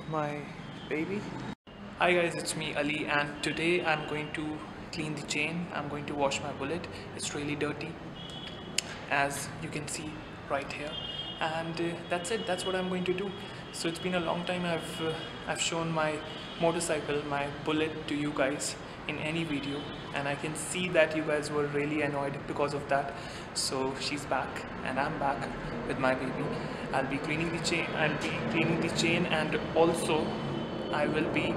my baby. Hi guys, it's me Ali, and today I'm going to clean the chain. I'm going to wash my Bullet. It's really dirty, as you can see right here, and that's it. That's what I'm going to do. So it's been a long time I've shown my motorcycle, my Bullet, to you guys in any video, and I can see that you guys were really annoyed because of that. So she's back and I'm back with my baby. I'll be cleaning the chain, and also I will be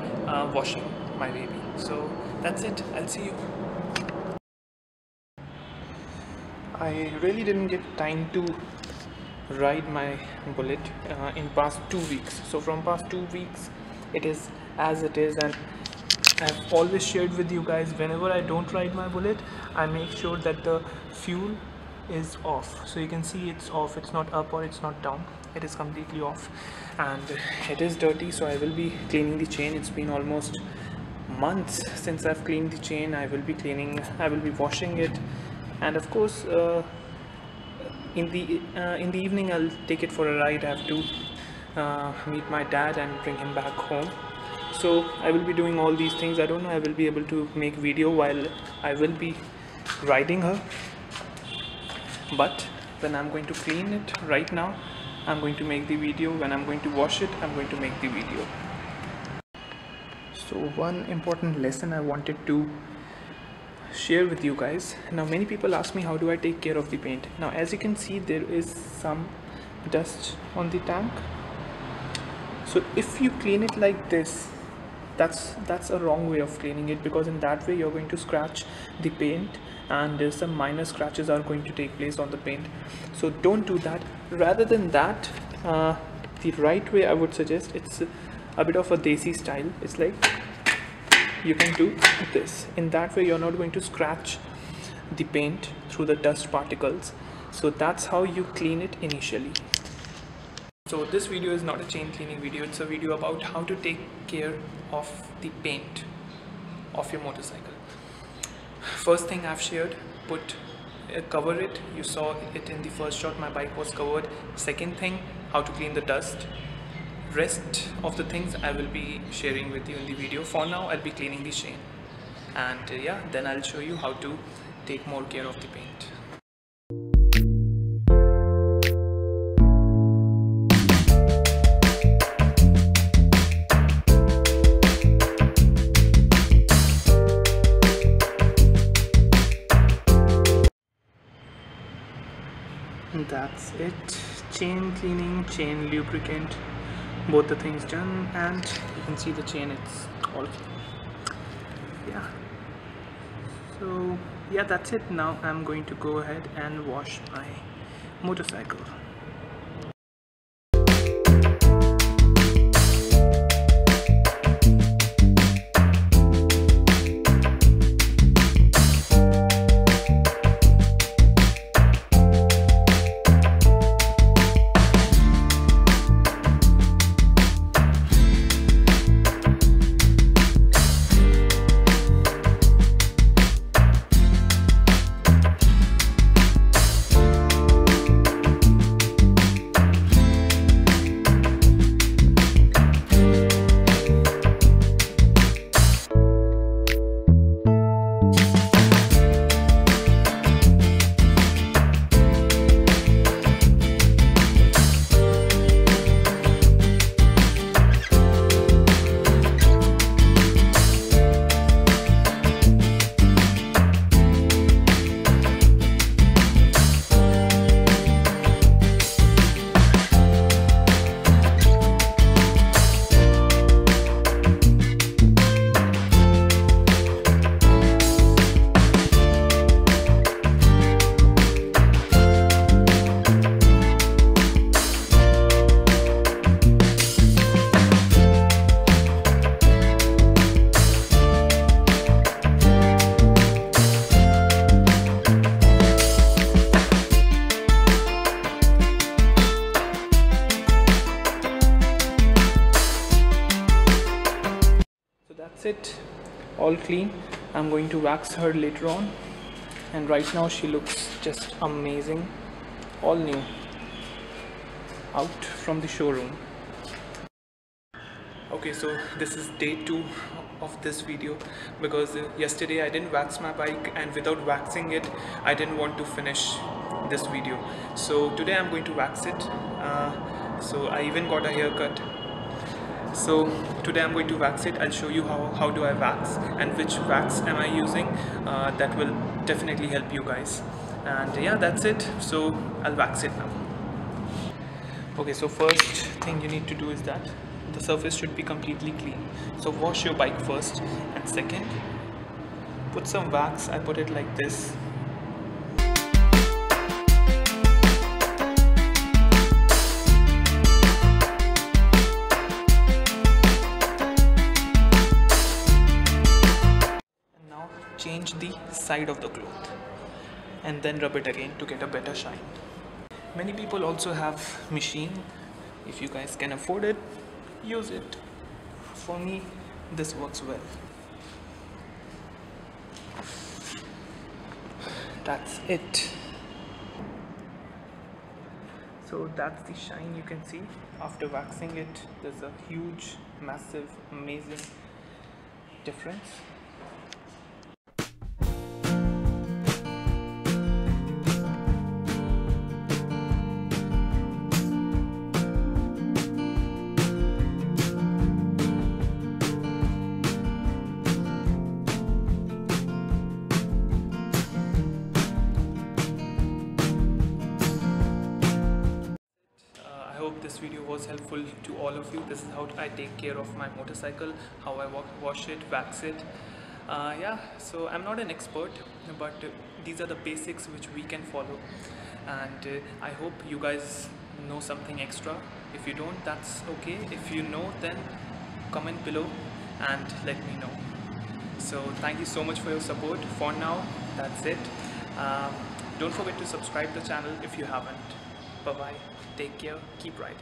washing my baby. So that's it. I'll see you. I really didn't get time to ride my Bullet in past 2 weeks. So from past 2 weeks it is as it is, and I've always shared with you guys, whenever I don't ride my Bullet, I make sure that the fuel is off. So you can see it's off. It's not up or it's not down. It is completely off, and it is dirty. So I will be cleaning the chain. It's been almost months since I've cleaned the chain. I will be washing it, and of course in the evening I'll take it for a ride. I have to meet my dad and bring him back home. So I will be doing all these things. I don't know I will be able to make video while I will be riding her, but when I'm going to clean it right now, I'm going to make the video. When I'm going to wash it, I'm going to make the video. So one important lesson I wanted to share with you guys. Now many people ask me, how do I take care of the paint? Now as you can see, there is some dust on the tank. So if you clean it like this, that's a wrong way of cleaning it, because in that way you're going to scratch the paint, and some minor scratches are going to take place on the paint. So don't do that. Rather than that, the right way I would suggest, it's a bit of a desi style. It's like you can do this. In that way you're not going to scratch the paint through the dust particles. So that's how you clean it initially. So this video is not a chain cleaning video. It's a video about how to take care of the paint of your motorcycle. First thing I've shared, cover it. You saw it in the first shot, my bike was covered. Second thing, how to clean the dust. Rest of the things I will be sharing with you in the video. For now I'll be cleaning the chain, and yeah, then I'll show you how to take more care of the paint. That's it. Chain cleaning, chain lubricant, both the things done, and you can see the chain, it's all clean. Yeah, so yeah, that's it. Now I'm going to go ahead and wash my motorcycle. That's it, all clean. I'm going to wax her later on, and right now she looks just amazing, all new, out from the showroom. Okay, so this is day 2 of this video because yesterday I didn't wax my bike, and without waxing it I didn't want to finish this video. So today I'm going to wax it. So I even got a haircut. So today I'm going to wax it. I'll show you how do I wax and which wax am I using. That will definitely help you guys. And yeah, that's it. So I'll wax it now. Okay, so first thing you need to do is that the surface should be completely clean. So wash your bike first, and second, put some wax. I put it like this. And now change the side of the cloth and then rub it again to get a better shine. Many people also have machine. If you guys can afford it, use it. For me, this works well. That's it. So that's the shine you can see after waxing it. There's a huge, massive, amazing difference. I hope this video was helpful to all of you. This is how I take care of my motorcycle, how I wash it, wax it. Yeah, so I'm not an expert, but these are the basics which we can follow, and I hope you guys know something extra. If you don't, that's okay. If you know, then comment below and let me know. So thank you so much for your support. For now, that's it. Don't forget to subscribe the channel if you haven't. Bye bye. Take care. Keep riding.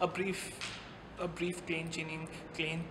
A brief clean